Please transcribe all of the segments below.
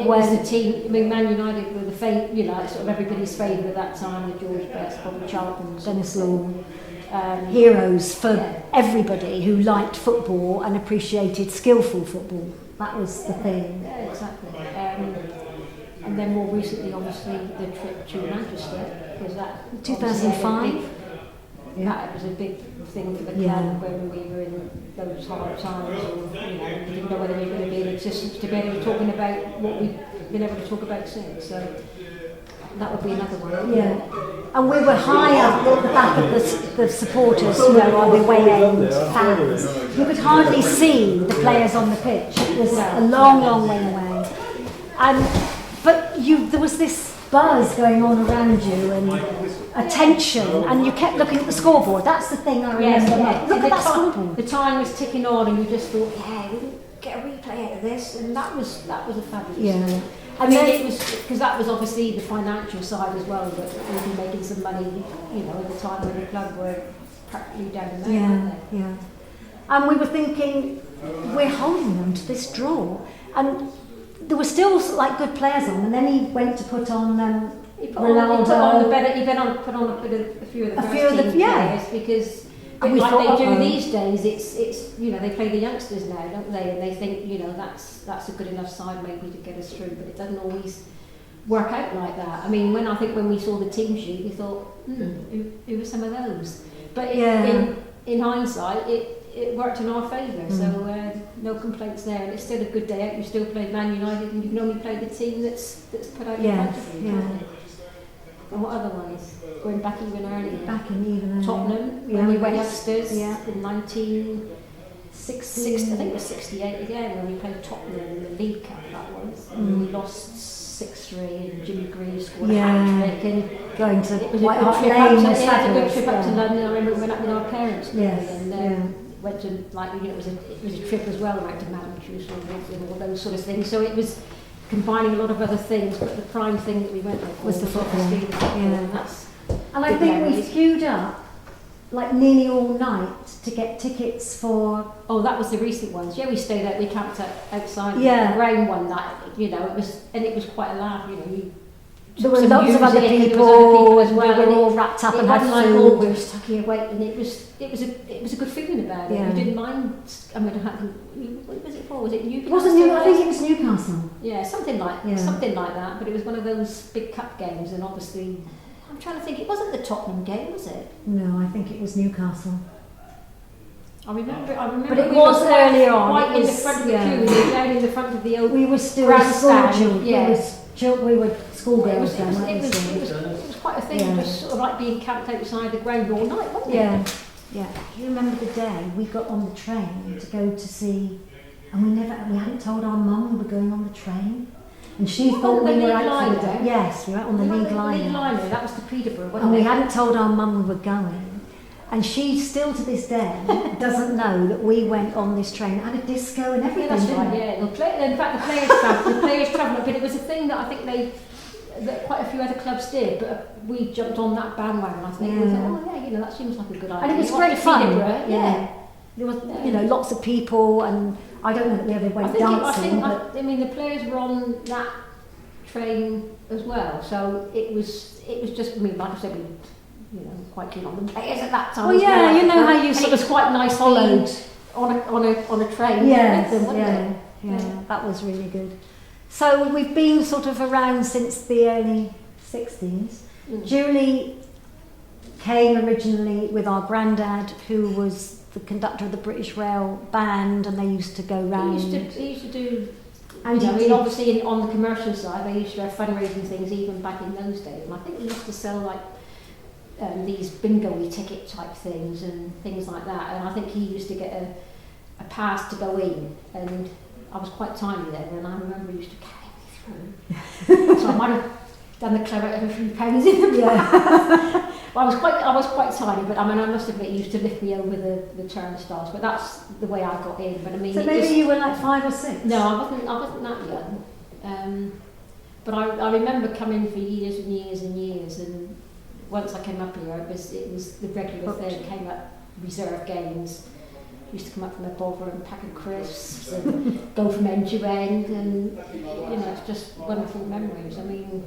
It was the team. I mean, Man United were the sort of everybody's favourite at that time with George Best, Bobby Charlton, Dennis Law. Heroes for everybody who liked football and appreciated skillful football. That was the thing. Yeah, exactly. And then more recently, obviously, the trip to Manchester was that 2005. That was a big thing for the club when we were in those hard times, or we didn't know whether we were going to be in existence together, talking about what we've been able to talk about since. So that would be another one. Yeah. And we were high up at the back of the supporters, on the away end fans. You could hardly see the players on the pitch. It was a long, long way away. But there was this buzz going on around you and attention, and you kept looking at the scoreboard. That's the thing I remember. Look at that scoreboard. The time was ticking on, and you just thought, we can get a replay out of this, and that was a fabulous thing. I mean, it was because that was obviously the financial side as well, that we'd be making some money, at the time when the club were practically down the mountain. Yeah. And we were thinking, we're holding them to this draw, and there were still good players on, and then he went to put on Ronaldo. Put on a few of the first team players, because like they do these days, it's they play the youngsters now, don't they? And they think that's a good enough side maybe to get us through, but it doesn't always work out like that. I mean, when we saw the team sheet, we thought, who are some of those? But in hindsight, it worked in our favour, so no complaints there. And it's still a good day out. You still play Man United, and you can only play the team that's put out in front of you. And what other ones? Going back even earlier. Tottenham, when we were youngsters in 1960, I think it was 68 again, when we played Tottenham in the League Cup, that was. And we lost 6-3, and Jimmy Greaves scored a hat-trick. And going to White Hart Lane was a good trip up to London. I remember we went up with our parents. Went to it was a trip as well, right to Madame Tussauds and all those sort of things. So it was combining a lot of other things, but the prime thing that we went for was the football. And I think we queued up nearly all night to get tickets for. Oh, that was the recent ones. Yeah, we stayed out. We camped outside the ground one night. It was quite a laugh. There were lots of other people as well. We were all wrapped up and had food. We were stuck here waiting. It was a good feeling about it. You didn't mind. I mean, what was it for? Was it Newcastle? I think it was Newcastle. Yeah, something like that. But it was one of those big cup games, and obviously, I'm trying to think. It wasn't the Tottenham game, was it? No, I think it was Newcastle. I remember. But it was earlier on. Right in the front of the queue. We were down in the front of the old. We were still grandstand. We were schoolgirls then. It was quite a thing, just sort of being camped outside the ground all night, wasn't it? Yeah. Do you remember the day we got on the train to go to see, and we hadn't told our mum we were going on the train, and she thought we were out for the day. Yes, we were on the League Liner. That was to Peterborough, wasn't it? And we hadn't told our mum we were going. And she still to this day doesn't know that we went on this train. It had a disco and everything. That's right, in fact, the players travelled, but it was a thing that I think that quite a few other clubs did, but we jumped on that bandwagon, I think. We thought, that seems like a good idea. And it was great fun. There was, lots of people, and I don't know that we ever went dancing. I mean, the players were on that train as well, so it was just, like I said, we quite keen on the players at that time. Well, how you sort of was quite nice followed on a train. That was really good. So we've been sort of around since the early 60s. Julie came originally with our granddad, who was the conductor of the British Rail band, and they used to go round. He used to do. And obviously on the commercial side, they used to have fundraising things even back in those days. And I think they used to sell these bingo-y ticket type things and things like that, and I think he used to get a pass to go in, and I was quite tiny then, and I remember he used to carry me through. So I might have done the clever a few pounds in the pass. Well, I was quite tiny, but I mean, I must admit, he used to lift me over the turnstiles, but that's the way I got in. But I mean, so maybe you were 5 or 6. No, I wasn't that young. But I remember coming for years and years and years, and once I came up here, it was the regular thing. Came up reserve games, used to come up from their bother and pack of crisps and go from end to end, and you know, it's just wonderful memories. I mean,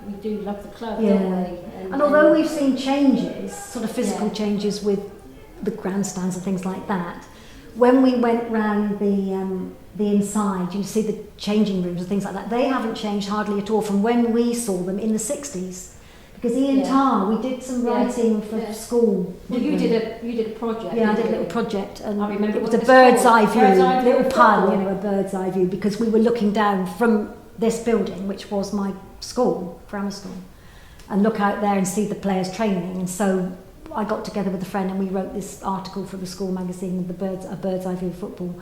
we do love the club, don't we? And although we've seen changes, sort of physical changes with the grandstands and things like that, when we went round the inside, you see the changing rooms and things like that, they haven't changed hardly at all from when we saw them in the 60s. Because Ian Tarr, we did some writing for school. Well, you did a project. Yeah, I did a little project, and I remember it was what a bird's eye called. Bird's eye view, view little of pun, football. you know, a bird's eye view, because we were looking down from this building, which was my school, grammar school, and look out there and see the players training. And so I got together with a friend and we wrote this article for the school magazine, a bird's eye view of football.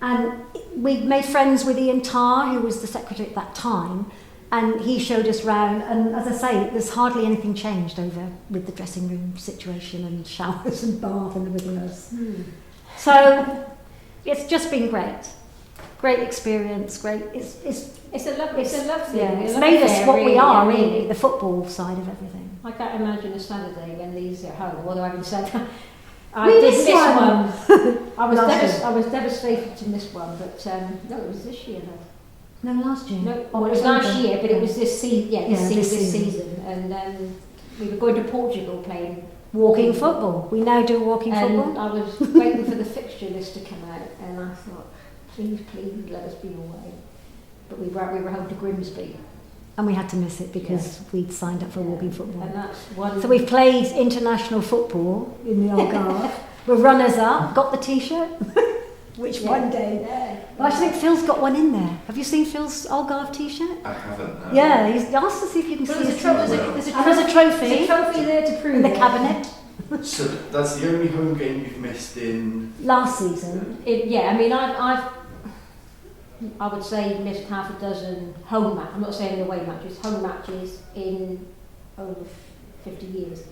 And we made friends with Ian Tarr, who was the secretary at that time, and he showed us round. And as I say, there's hardly anything changed over with the dressing room situation and showers and bath and everything else. So it's just been great experience. Great. It's a lovely thing. It's made us what we are, really, the football side of everything. I can't imagine a Saturday when these are at home, although having said that, I We did missed miss one. I was devastated to miss one, but no, it was this year though. No, last year. No, well, it was last year, but it was this season. Yeah, this this season. And we were going to Portugal playing Walking football. We now do walking and football. I was waiting for the fixture list to come out, and I thought, please, let us be away. But we were home to Grimsby. And we had to miss it because we'd signed up for walking football. And that's one. So we've played international football in the Algarve. We're runners up, got the t-shirt, which one day. Yeah. Well, I think Phil's got one in there. Have you seen Phil's Algarve t-shirt? I haven't. No. Yeah, he's asked to see if you can But see there's a, it. there's a And there's a trophy There's a trophy there to prove in the it. cabinet So that's the only home game you've missed in. last season. Yeah, I mean, I would say missed half a dozen home matches. I'm not saying away matches, home matches in over 50 years.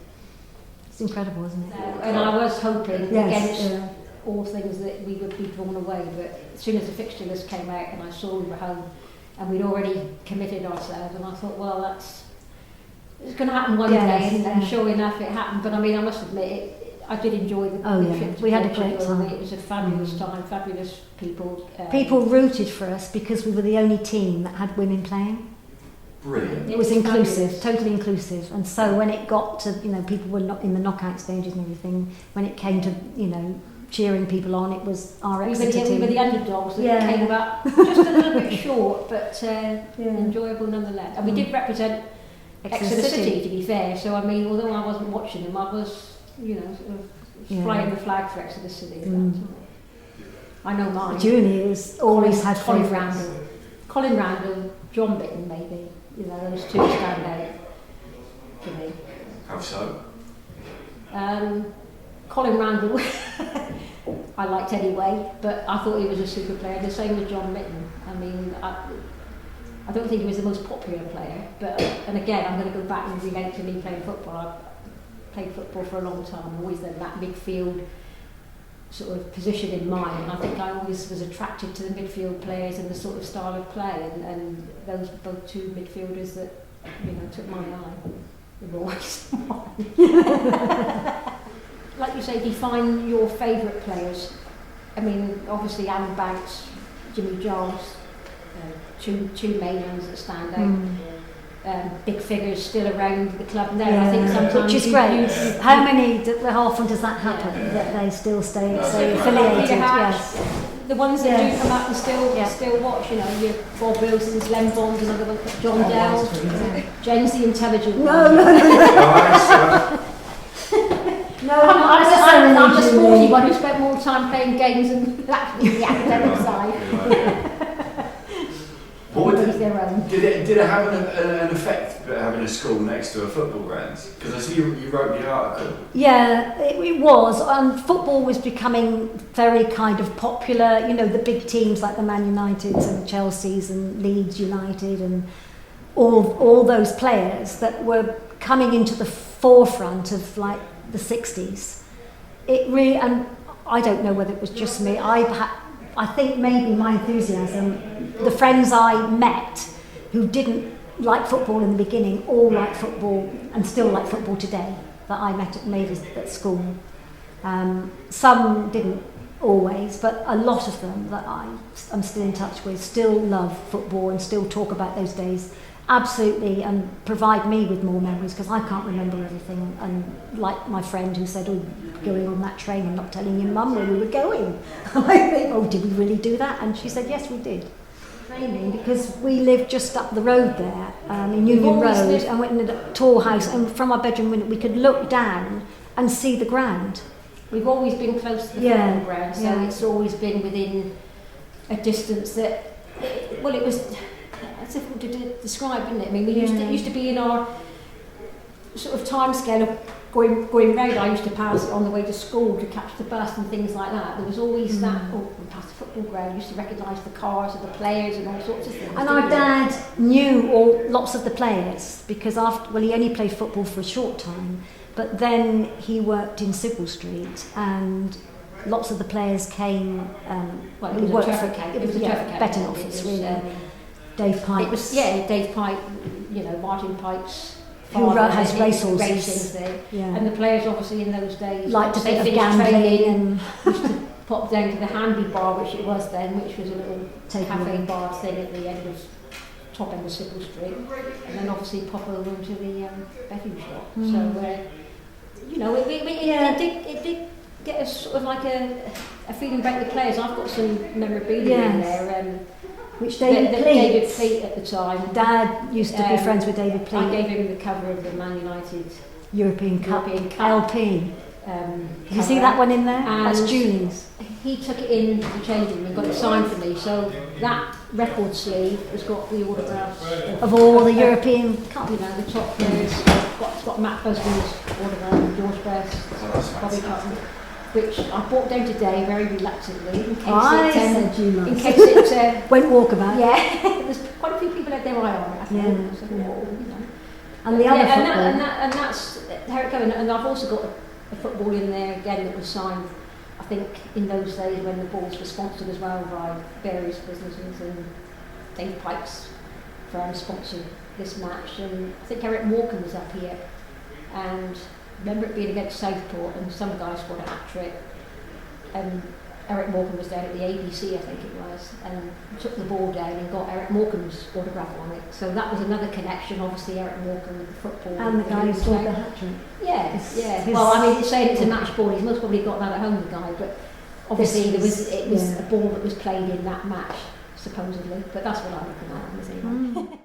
It's incredible, isn't it? And I was hoping Yes, against all things that we would be drawn away, but as soon as the fixture list came out and I saw we were home and we'd already committed ourselves, and I thought, well, it's going to happen one Yes, day, and yeah. sure enough, it happened. But I mean, I must admit, I did enjoy the Oh, the yeah. trip to We had a great Portugal. time. It was a fabulous time, fabulous people. People rooted for us because we were the only team that had women playing. Brilliant. It was inclusive, fabulous. totally inclusive. And so when it got to, people were not in the knockout stages and everything, when it came to, cheering people on, it was our We were, Exeter we were team. the underdogs that Yeah. came up just a little bit short, but enjoyable nonetheless. And we did represent Exeter City, to be fair. So I mean, although I wasn't watching them, I was, sort of flying the flag for Exeter City at that time. I know mine. Juniors always had Colin favourites. Randall. Colin Randall, John Bitton maybe. Those two stand out for me. How so? Colin Randall, I liked anyway, but I thought he was a super player. The same with John Bitton. I mean, I don't think he was the most popular player, but and again, I'm going to go back and relate to me playing football. I've played football for a long time. I've always had that midfield sort of position in mind, and I think I always was attracted to the midfield players and the sort of style of play, and those both two midfielders that took my eye. They were always like you say, define your favourite players. I mean, obviously Alan Banks, Jimmy Giles, two main ones that stand out. Big figures still around the club now. I think sometimes which is great. How often does that happen? That they still stay affiliated? Yes. The ones that do come up and still watch, your Bob Wilson's, Len Bond, another one, John Dell, James the Intelligent. I'm the sporty one who spent more time playing games than actually the academic side. Did it have an effect having a school next to a football ground? Because I see you wrote the article. Yeah, it was. Football was becoming very kind of popular. The big teams like the Man Uniteds and the Chelseas and Leeds United and all those players that were coming into the forefront of like the 60s. And I don't know whether it was just me. I think maybe my enthusiasm, the friends I met who didn't like football in the beginning all like football and still like football today that I met at Mavis at school. Some didn't always, but a lot of them that I'm still in touch with still love football and still talk about those days absolutely, and provide me with more memories, because I can't remember everything. And like my friend who said, oh, going on that train and not telling your mum where we were going. I think, oh, did we really do that? And she said, yes, we did. Training, because we lived just up the road there, in Union Road, and went in a tall house, and from our bedroom window we could look down and see the ground. We've always been close to the football ground, so it's always been within a distance that, it was, it's difficult to describe, isn't it? I mean, we used to be in our sort of time scale of going round. I used to pass it on the way to school to catch the bus and things like that. There was always that, we passed the football ground, used to recognise the cars of the players and all sorts of things. And our dad knew lots of the players, because he only played football for a short time, but then he worked in Sybil Street, and lots of the players came, it was a traffic betting office, really. Dave Pipes. It was, Dave Pipe, Martin Pipes, who has racehorses. And the players obviously in those days liked a bit of gambling and used to pop down to the Handy Bar, which it was then, which was a little cafe bar thing at the end of top end of Sybil Street, and then obviously pop over into the betting shop. So it did get us sort of like a feeling about the players. I've got some memorabilia in there. Which David Pleat at the time. Dad used to be friends with David Pleat. I gave him the cover of the Man United European Cup LP. Did you see that one in there? And that's Julie's. He took it in the changing room and got it signed for me. So that record sleeve has got the autographs of all the European Cup. The top players. It's got Matt Busby's autograph, George Best, Bobby Cotton, which I brought down today very reluctantly in case it won't walk about. Yeah, there's quite a few people out there I are. I think, And the other and that's how it goes. And I've also got a football in there again that was signed, I think, in those days when the balls were sponsored as well by various businesses, and Dave Pipes firm sponsored this match, and I think Eric Morecambe was up here, and I remember it being against Southport, and some guy scored a hat-trick, and Eric Morecambe was down at the ABC, I think it was, and took the ball down and got Eric Morecambe's autograph on it. So that was another connection, obviously, Eric Morecambe with the football. And the guy who scored the hat-trick. Yeah. Well, I mean, it's saying it's a match ball, he's most probably got that at home, the guy, but obviously it was a ball that was played in that match, supposedly, but that's what I'm looking at.